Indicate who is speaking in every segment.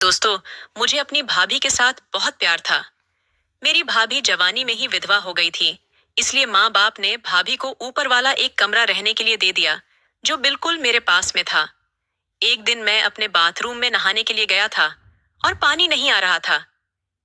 Speaker 1: दोस्तों, मुझे अपनी भाभी के साथ बहुत प्यार था। मेरी भाभी जवानी में ही विधवा हो गई थी, इसलिए माँ बाप ने भाभी को ऊपर वाला एक कमरा रहने के लिए दे दिया, जो बिल्कुल मेरे पास में था। एक दिन मैं अपने बाथरूम में नहाने के लिए गया था और पानी नहीं आ रहा था,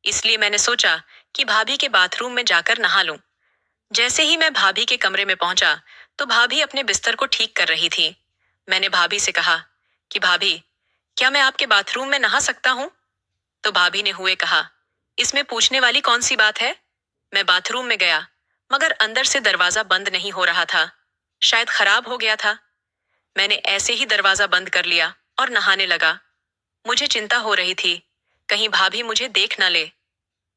Speaker 1: इसलिए मैंने सोचा कि भाभी के बाथरूम में जाकर नहा लूं। जैसे ही मैं भाभी के कमरे में पहुंचा, तो भाभी अपने बिस्तर को ठीक कर रही थी। मैंने भाभी से कहा कि भाभी, क्या मैं आपके बाथरूम में नहा सकता हूँ? तो भाभी ने हुए कहा, इसमें पूछने वाली कौन सी बात है? मैं बाथरूम में गया, मगर अंदर से दरवाजा बंद नहीं हो रहा था। शायद खराब हो गया था। मैंने ऐसे ही दरवाजा बंद कर लिया और नहाने लगा। मुझे चिंता हो रही थी, कहीं भाभी मुझे देख न ले।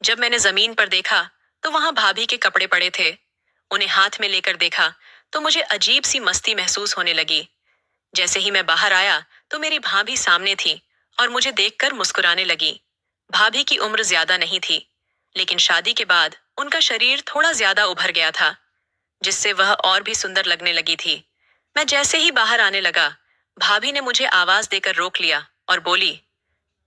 Speaker 1: जब मैंने जमीन पर देखा, तो वहां भाभी के कपड़े पड़े थे। उन्हें हाथ में लेकर देखा, तो मुझे अजीब सी मस्ती महसूस होने लगी। जैसे ही मैं बाहर आया, तो मेरी भाभी सामने थी और मुझे देखकर मुस्कुराने लगी। भाभी की उम्र ज्यादा नहीं थी, लेकिन शादी के बाद उनका शरीर थोड़ा ज्यादा उभर गया था, जिससे वह और भी सुंदर लगने लगी थी। मैं जैसे ही बाहर आने लगा, भाभी ने मुझे आवाज देकर रोक लिया और बोली,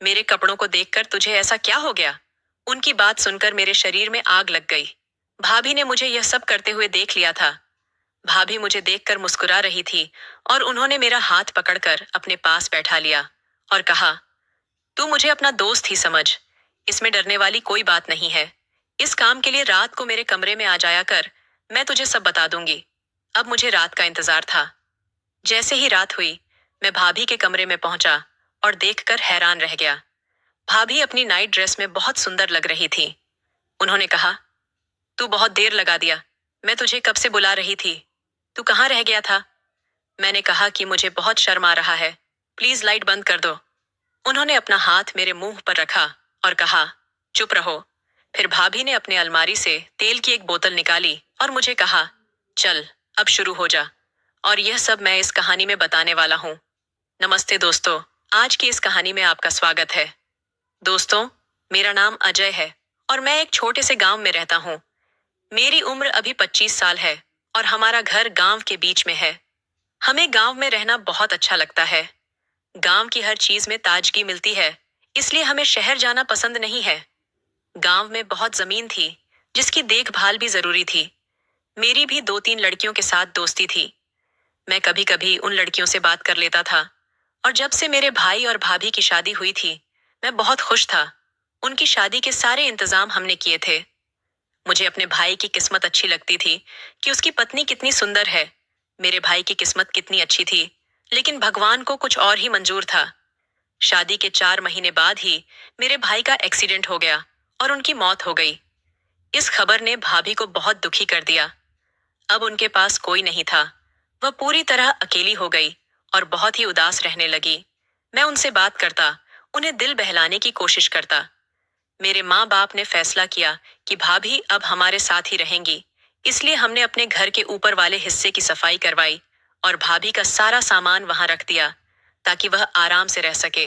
Speaker 1: मेरे कपड़ों को देखकर तुझे ऐसा क्या हो गया? उनकी बात सुनकर मेरे शरीर में आग लग गई। भाभी ने मुझे यह सब करते हुए देख लिया था। भाभी मुझे देखकर मुस्कुरा रही थी और उन्होंने मेरा हाथ पकड़कर अपने पास बैठा लिया और कहा, तू मुझे अपना दोस्त ही समझ। इसमें डरने वाली कोई बात नहीं है। इस काम के लिए रात को मेरे कमरे में आ जाया कर, मैं तुझे सब बता दूंगी। अब मुझे रात का इंतजार था। जैसे ही रात हुई, मैं भाभी के कमरे में पहुंचा और देखकर हैरान रह गया। भाभी अपनी नाइट ड्रेस में बहुत सुंदर लग रही थी। उन्होंने कहा, तू बहुत देर लगा दिया। मैं तुझे कब से बुला रही थी। तू कहाँ रह गया था? मैंने कहा कि मुझे बहुत शर्म आ रहा है। प्लीज लाइट बंद कर दो। उन्होंने अपना हाथ मेरे मुंह पर रखा और कहा, चुप रहो। फिर भाभी ने अपने अलमारी से तेल की एक बोतल निकाली और मुझे कहा, चल, अब शुरू हो जा। और यह सब मैं इस कहानी में बताने वाला हूँ। नमस्ते दोस्तों, आज की इस कहानी में आपका स्वागत है। दोस्तों, मेरा नाम अजय है और मैं एक छोटे से गांव में रहता हूँ। मेरी उम्र अभी 25 साल है और हमारा घर गांव के बीच में है। हमें गांव में रहना बहुत अच्छा लगता है। गांव की हर चीज में ताजगी मिलती है, इसलिए हमें शहर जाना पसंद नहीं है। गांव में बहुत जमीन थी, जिसकी देखभाल भी जरूरी थी। मेरी भी 2-3 लड़कियों के साथ दोस्ती थी। मैं कभी कभी उन लड़कियों से बात कर लेता था। और जब से मेरे भाई और भाभी की शादी हुई थी, मैं बहुत खुश था। उनकी शादी के सारे इंतजाम हमने किए थे। मुझे अपने भाई की किस्मत अच्छी लगती थी कि उसकी पत्नी कितनी सुंदर है। मेरे भाई की किस्मत कितनी अच्छी थी, लेकिन भगवान को कुछ और ही मंजूर था। शादी के 4 महीने बाद ही मेरे भाई का एक्सीडेंट हो गया और उनकी मौत हो गई। इस खबर ने भाभी को बहुत दुखी कर दिया। अब उनके पास कोई नहीं था। वह पूरी तरह अकेली हो गई और बहुत ही उदास रहने लगी। मैं उनसे बात करता, उन्हें दिल बहलाने की कोशिश करता। मेरे माँ बाप ने फैसला किया कि भाभी अब हमारे साथ ही रहेंगी, इसलिए हमने अपने घर के ऊपर वाले हिस्से की सफाई करवाई और भाभी का सारा सामान वहां रख दिया, ताकि वह आराम से रह सके।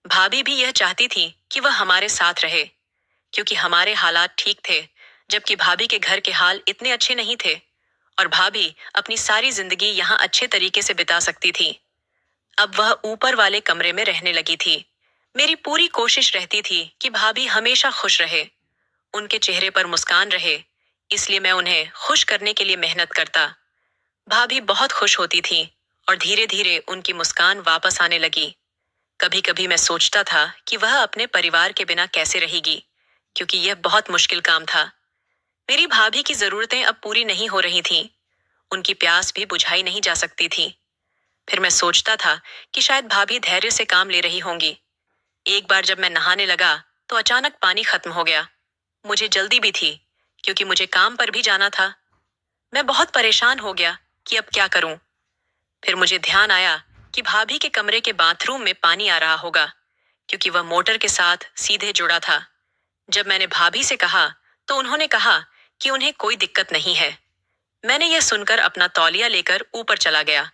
Speaker 1: भाभी भी यह चाहती थी कि वह हमारे साथ रहे, क्योंकि हमारे हालात ठीक थे, जबकि भाभी के घर के हाल इतने अच्छे नहीं थे और भाभी अपनी सारी जिंदगी यहाँ अच्छे तरीके से बिता सकती थी। अब वह ऊपर वाले कमरे में रहने लगी थी। मेरी पूरी कोशिश रहती थी कि भाभी हमेशा खुश रहे, उनके चेहरे पर मुस्कान रहे, इसलिए मैं उन्हें खुश करने के लिए मेहनत करता। भाभी बहुत खुश होती थी और धीरे धीरे उनकी मुस्कान वापस आने लगी। कभी कभी मैं सोचता था कि वह अपने परिवार के बिना कैसे रहेगी, क्योंकि यह बहुत मुश्किल काम था। मेरी भाभी की जरूरतें अब पूरी नहीं हो रही थीं। उनकी प्यास भी बुझाई नहीं जा सकती थी। फिर मैं सोचता था कि शायद भाभी धैर्य से काम ले रही होंगी। एक बार जब मैं नहाने लगा, तो अचानक पानी खत्म हो गया। मुझे जल्दी भी थी, क्योंकि मुझे काम पर भी जाना था। मैं बहुत परेशान हो गया कि अब क्या करूं। फिर मुझे ध्यान आया कि भाभी के कमरे के बाथरूम में पानी आ रहा होगा, क्योंकि वह मोटर के साथ सीधे जुड़ा था। जब मैंने भाभी से कहा, तो उन्होंने कहा कि उन्हें कोई दिक्कत नहीं है। मैंने यह सुनकर अपना तौलिया लेकर ऊपर चला गया।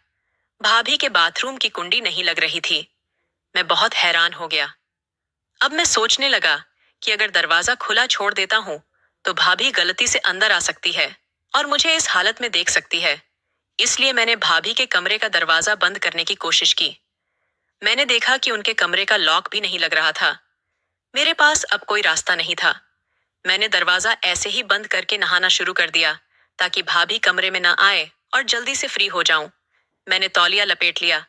Speaker 1: भाभी के बाथरूम की कुंडी नहीं लग रही थी। मैं बहुत हैरान हो गया। अब मैं सोचने लगा कि अगर दरवाजा खुला छोड़ देता हूं, तो भाभी गलती से अंदर आ सकती है और मुझे इस हालत में देख सकती है। इसलिए मैंने भाभी के कमरे का दरवाजा बंद करने की कोशिश की। मैंने देखा कि उनके कमरे का लॉक भी नहीं लग रहा था। मेरे पास अब कोई रास्ता नहीं था। मैंने दरवाजा ऐसे ही बंद करके नहाना शुरू कर दिया ताकि भाभी कमरे में ना आए और जल्दी से फ्री हो जाऊं। मैंने तौलिया लपेट लिया।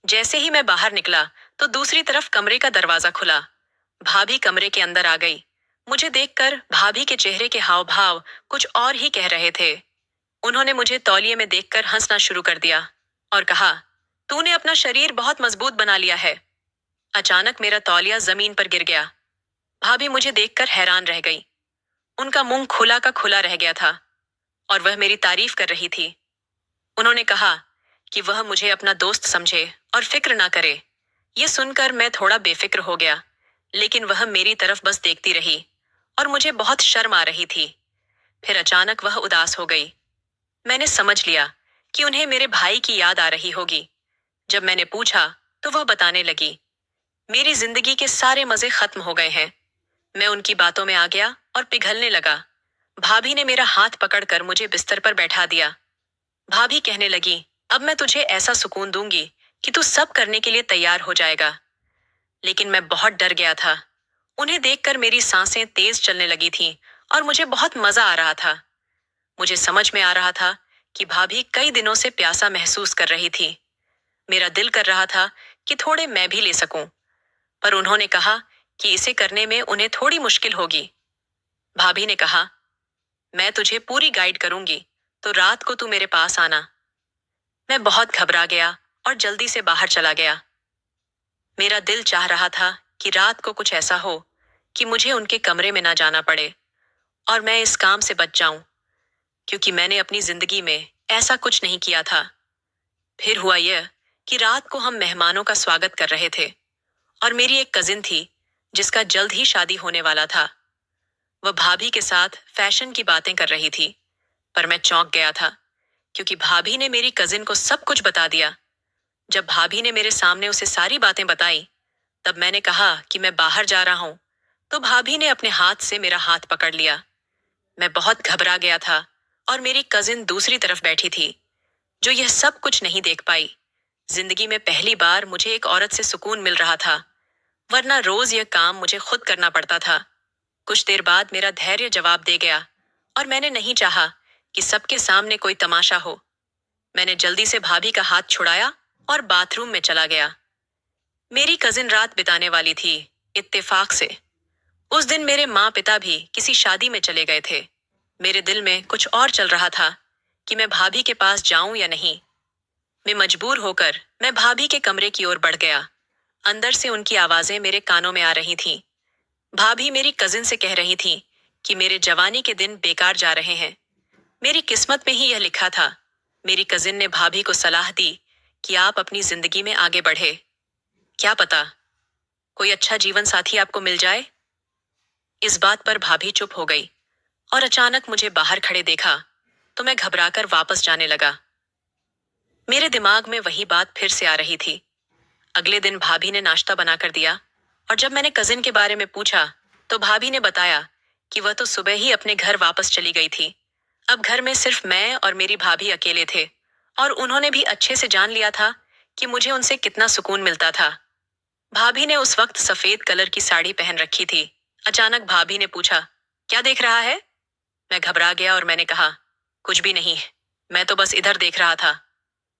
Speaker 1: जैसे ही मैं बाहर निकला तो दूसरी तरफ कमरे का दरवाजा खुला। भाभी कमरे के अंदर आ गई। मुझे देखकर भाभी के चेहरे के हाव भाव कुछ और ही कह रहे थे। उन्होंने मुझे तौलिए में देखकर हंसना शुरू कर दिया और कहा, तूने अपना शरीर बहुत मजबूत बना लिया है। अचानक मेरा तौलिया जमीन पर गिर गया। भाभी मुझे देखकर हैरान रह गई। उनका मुंह खुला का खुला रह गया था और वह मेरी तारीफ कर रही थी। उन्होंने कहा कि वह मुझे अपना दोस्त समझे और फिक्र ना करे। ये सुनकर मैं थोड़ा बेफिक्र हो गया, लेकिन वह मेरी तरफ बस देखती रही और मुझे बहुत शर्म आ रही थी। फिर अचानक वह उदास हो गई। मैंने समझ लिया कि उन्हें मेरे भाई की याद आ रही होगी। जब मैंने पूछा तो वह बताने लगी, मेरी जिंदगी के सारे मजे खत्म हो गए हैं। मैं उनकी बातों में आ गया और पिघलने लगा। भाभी ने मेरा हाथ पकड़कर मुझे बिस्तर पर बैठा दिया। भाभी कहने लगी, अब मैं तुझे ऐसा सुकून दूंगी कि तू सब करने के लिए तैयार हो जाएगा। लेकिन मैं बहुत डर गया था। उन्हें देखकर मेरी सांसें तेज चलने लगी थीं और मुझे बहुत मजा आ रहा था। मुझे समझ में आ रहा था कि भाभी कई दिनों से प्यासा महसूस कर रही थी। मेरा दिल कर रहा था कि थोड़े मैं भी ले सकूं, पर उन्होंने कहा कि इसे करने में उन्हें थोड़ी मुश्किल होगी। भाभी ने कहा, मैं तुझे पूरी गाइड करूंगी, तो रात को तू मेरे पास आना। मैं बहुत घबरा गया और जल्दी से बाहर चला गया। मेरा दिल चाह रहा था कि रात को कुछ ऐसा हो कि मुझे उनके कमरे में ना जाना पड़े और मैं इस काम से बच जाऊं, क्योंकि मैंने अपनी जिंदगी में ऐसा कुछ नहीं किया था। फिर हुआ यह कि रात को हम मेहमानों का स्वागत कर रहे थे और मेरी एक कजिन थी जिसका जल्द ही शादी होने वाला था। वह भाभी के साथ फैशन की बातें कर रही थी, पर मैं चौंक गया था क्योंकि भाभी ने मेरी कजिन को सब कुछ बता दिया। जब भाभी ने मेरे सामने उसे सारी बातें बताई, तब मैंने कहा कि मैं बाहर जा रहा हूं, तो भाभी ने अपने हाथ से मेरा हाथ पकड़ लिया। मैं बहुत घबरा गया था और मेरी कजिन दूसरी तरफ बैठी थी, जो यह सब कुछ नहीं देख पाई। जिंदगी में पहली बार मुझे एक औरत से सुकून मिल रहा था, वरना रोज यह काम मुझे खुद करना पड़ता था। कुछ देर बाद मेरा धैर्य जवाब दे गया और मैंने नहीं चाहा कि सबके सामने कोई तमाशा हो। मैंने जल्दी से भाभी का हाथ छुड़ाया और बाथरूम में चला गया। मेरी कजिन रात बिताने वाली थी, इत्तेफाक से। उस दिन मेरे माँ पिता भी किसी शादी में चले गए थे। मेरे दिल में कुछ और चल रहा था कि मैं भाभी के पास जाऊं या नहीं। मैं मजबूर होकर मैं भाभी के कमरे की ओर बढ़ गया। अंदर से उनकी आवाजें मेरे कानों में आ रही थीं। भाभी मेरी कजिन से कह रही थी कि मेरे जवानी के दिन बेकार जा रहे हैं। मेरी किस्मत में ही यह लिखा था। मेरी कजिन ने भाभी को सलाह दी कि आप अपनी जिंदगी में आगे बढ़े। क्या पता कोई अच्छा जीवन साथी आपको मिल जाए। इस बात पर भाभी चुप हो गई और अचानक मुझे बाहर खड़े देखा तो मैं घबराकर वापस जाने लगा। मेरे दिमाग में वही बात फिर से आ रही थी। अगले दिन भाभी ने नाश्ता बनाकर दिया और जब मैंने कजिन के बारे में पूछा तो भाभी ने बताया कि वह तो सुबह ही अपने घर वापस चली गई थी। अब घर में सिर्फ मैं और मेरी भाभी अकेले थे और उन्होंने भी अच्छे से जान लिया था कि मुझे उनसे कितना सुकून मिलता था। भाभी ने उस वक्त सफेद कलर की साड़ी पहन रखी थी। अचानक भाभी ने पूछा, क्या देख रहा है? मैं घबरा गया और मैंने कहा, कुछ भी नहीं, मैं तो बस इधर देख रहा था।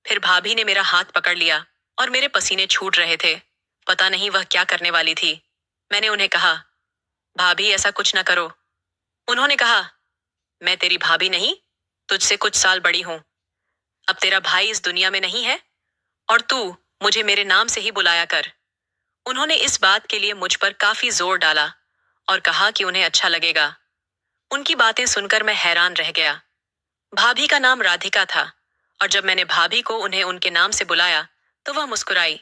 Speaker 1: फिर भाभी ने मेरा हाथ पकड़ लिया और मेरे पसीने छूट रहे थे। पता नहीं वह क्या करने वाली थी। मैंने उन्हें कहा, भाभी ऐसा कुछ न करो। उन्होंने कहा, मैं तेरी भाभी नहीं, तुझसे कुछ साल बड़ी हूं। अब तेरा भाई इस दुनिया में नहीं है और तू मुझे मेरे नाम से ही बुलाया कर। उन्होंने इस बात के लिए मुझ पर काफी जोर डाला और कहा कि उन्हें अच्छा लगेगा। उनकी बातें सुनकर मैं हैरान रह गया। भाभी का नाम राधिका था और जब मैंने भाभी को उन्हें उनके नाम से बुलाया तो वह मुस्कुराई।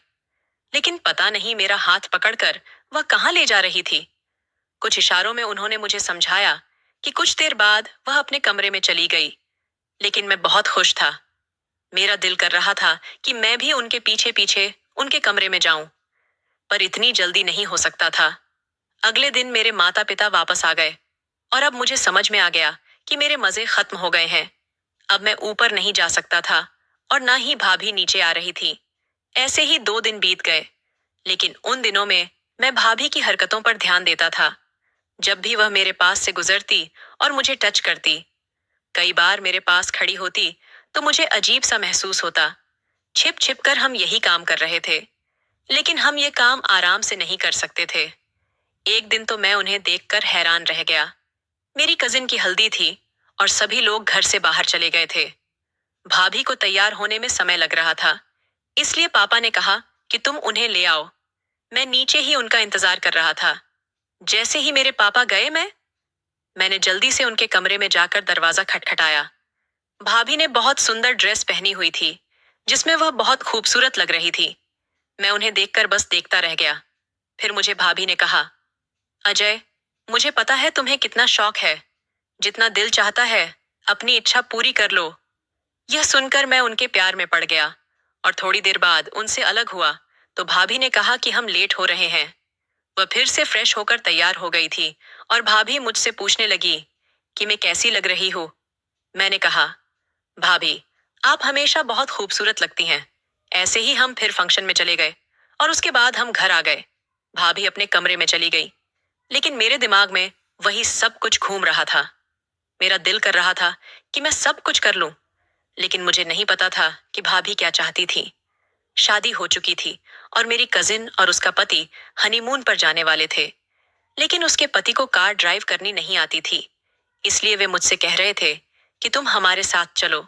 Speaker 1: लेकिन पता नहीं मेरा हाथ पकड़कर वह कहाँ ले जा रही थी। कुछ इशारों में उन्होंने मुझे समझाया कि कुछ देर बाद वह अपने कमरे में चली गई। लेकिन मैं बहुत खुश था। मेरा दिल कर रहा था कि मैं भी उनके पीछे पीछे उनके कमरे में जाऊं, पर इतनी जल्दी नहीं हो सकता था। अगले दिन मेरे माता पिता वापस आ गए और अब मुझे समझ में आ गया कि मेरे मजे खत्म हो गए हैं। अब मैं ऊपर नहीं जा सकता था और ना ही भाभी नीचे आ रही थी। ऐसे ही 2 दिन बीत गए। लेकिन उन दिनों में मैं भाभी की हरकतों पर ध्यान देता था। जब भी वह मेरे पास से गुजरती और मुझे टच करती, कई बार मेरे पास खड़ी होती, तो मुझे अजीब सा महसूस होता। छिप छिप कर हम यही काम कर रहे थे, लेकिन हम ये काम आराम से नहीं कर सकते थे। एक दिन तो मैं उन्हें देखकर हैरान रह गया। मेरी कजिन की हल्दी थी और सभी लोग घर से बाहर चले गए थे। भाभी को तैयार होने में समय लग रहा था, इसलिए पापा ने कहा कि तुम उन्हें ले आओ। मैं नीचे ही उनका इंतजार कर रहा था। जैसे ही मेरे पापा गए, मैंने जल्दी से उनके कमरे में जाकर दरवाजा खटखटाया। भाभी ने बहुत सुंदर ड्रेस पहनी हुई थी, जिसमें वह बहुत खूबसूरत लग रही थी। मैं उन्हें देखकर बस देखता रह गया। फिर मुझे भाभी ने कहा, अजय, मुझे पता है तुम्हें कितना शौक है। जितना दिल चाहता है, अपनी इच्छा पूरी कर लो। यह सुनकर मैं उनके प्यार में पड़ गया और थोड़ी देर बाद उनसे अलग हुआ तो भाभी ने कहा कि हम लेट हो रहे हैं। वह फिर से फ्रेश होकर तैयार हो गई थी और भाभी मुझसे पूछने लगी कि मैं कैसी लग रही हूँ। मैंने कहा, भाभी, आप हमेशा बहुत खूबसूरत लगती हैं। ऐसे ही हम फिर फंक्शन में चले गए और उसके बाद हम घर आ गए। भाभी अपने कमरे में चली गई, लेकिन मेरे दिमाग में वही सब कुछ घूम रहा था। मेरा दिल कर रहा था कि मैं सब कुछ कर लूं, लेकिन मुझे नहीं पता था कि भाभी क्या चाहती थी। शादी हो चुकी थी और मेरी कजिन और उसका पति हनीमून पर जाने वाले थे, लेकिन उसके पति को कार ड्राइव करनी नहीं आती थी। इसलिए वे मुझसे कह रहे थे कि तुम हमारे साथ चलो,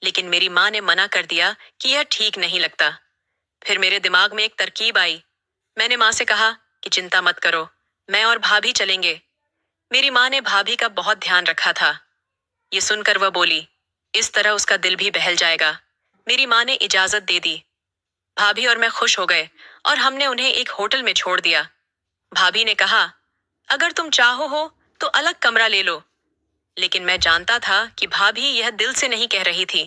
Speaker 1: लेकिन मेरी माँ ने मना कर दिया कि यह ठीक नहीं लगता। फिर मेरे दिमाग में एक तरकीब आई। मैंने माँ से कहा कि चिंता मत करो, मैं और भाभी चलेंगे। मेरी माँ ने भाभी का बहुत ध्यान रखा था। ये सुनकर वह बोली, इस तरह उसका दिल भी बहल जाएगा। मेरी माँ ने इजाजत दे दी। भाभी और मैं खुश हो गए और हमने उन्हें एक होटल में छोड़ दिया। भाभी ने कहा, अगर तुम चाहो हो तो अलग कमरा ले लो, लेकिन मैं जानता था कि भाभी यह दिल से नहीं कह रही थी।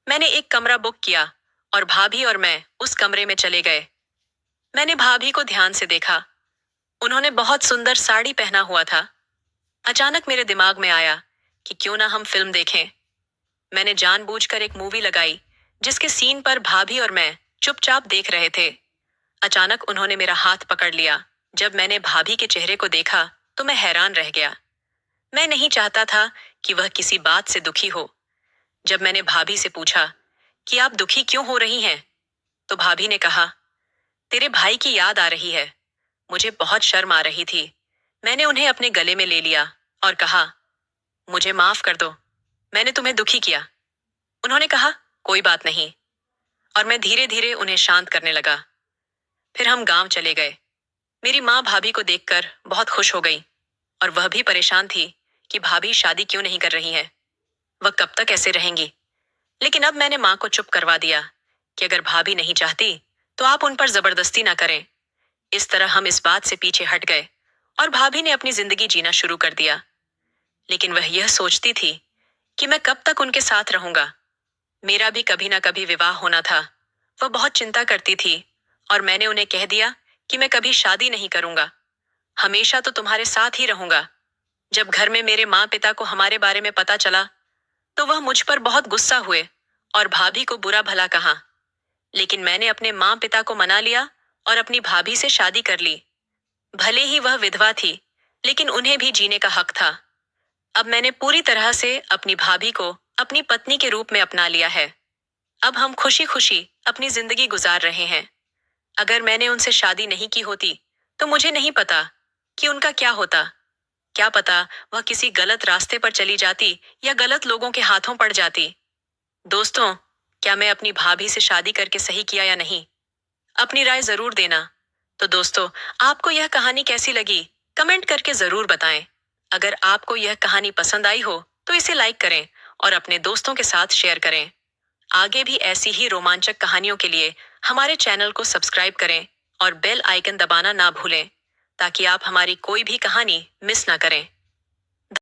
Speaker 1: मैंने एक कमरा बुक किया और भाभी और मैं उस कमरे में चले गए। मैंने भाभी को ध्यान से देखा। उन्होंने बहुत सुंदर साड़ी पहना हुआ था। अचानक मेरे दिमाग में आया कि क्यों ना हम फिल्म देखें। मैंने जानबूझकर एक मूवी लगाई जिसके सीन पर भाभी और मैं चुपचाप देख रहे थे। अचानक उन्होंने मेरा हाथ पकड़ लिया। जब मैंने भाभी के चेहरे को देखा तो मैं हैरान रह गया। मैं नहीं चाहता था कि वह किसी बात से दुखी हो। जब मैंने भाभी से पूछा कि आप दुखी क्यों हो रही हैं, तो भाभी ने कहा, तेरे भाई की याद आ रही है। मुझे बहुत शर्म आ रही थी। मैंने उन्हें अपने गले में ले लिया और कहा, मुझे माफ कर दो, मैंने तुम्हें दुखी किया। उन्होंने कहा, कोई बात नहीं, और मैं धीरे धीरे उन्हें शांत करने लगा। फिर हम गांव चले गए। मेरी माँ भाभी को देखकर बहुत खुश हो गई और वह भी परेशान थी कि भाभी शादी क्यों नहीं कर रही है, वह कब तक ऐसे रहेंगी। लेकिन अब मैंने माँ को चुप करवा दिया कि अगर भाभी नहीं चाहती तो आप उन पर जबरदस्ती ना करें। इस तरह हम इस बात से पीछे हट गए और भाभी ने अपनी जिंदगी जीना शुरू कर दिया। लेकिन वह यह सोचती थी कि मैं कब तक उनके साथ रहूंगा। मेरा भी कभी ना कभी विवाह होना था। वह बहुत चिंता करती थी और मैंने उन्हें कह दिया कि मैं कभी शादी नहीं करूंगा, हमेशा तो तुम्हारे साथ ही रहूंगा। जब घर में मेरे माँ पिता को हमारे बारे में पता चला तो वह मुझ पर बहुत गुस्सा हुए और भाभी को बुरा भला कहा। लेकिन मैंने अपने माँ पिता को मना लिया और अपनी भाभी से शादी कर ली। भले ही वह विधवा थी, लेकिन उन्हें भी जीने का हक था। अब मैंने पूरी तरह से अपनी भाभी को अपनी पत्नी के रूप में अपना लिया है। अब हम खुशी खुशी अपनी जिंदगी गुजार रहे हैं। अगर मैंने उनसे शादी नहीं की होती तो मुझे नहीं पता कि उनका क्या होता। क्या पता वह किसी गलत रास्ते पर चली जाती या गलत लोगों के हाथों पड़ जाती। दोस्तों, क्या मैं अपनी भाभी से शादी करके सही किया या नहीं? अपनी राय जरूर देना। तो दोस्तों, आपको यह कहानी कैसी लगी, कमेंट करके जरूर बताएं। अगर आपको यह कहानी पसंद आई हो तो इसे लाइक करें और अपने दोस्तों के साथ शेयर करें। आगे भी ऐसी ही रोमांचक कहानियों के लिए हमारे चैनल को सब्सक्राइब करें और बेल आइकन दबाना ना भूलें, ताकि आप हमारी कोई भी कहानी मिस ना करें।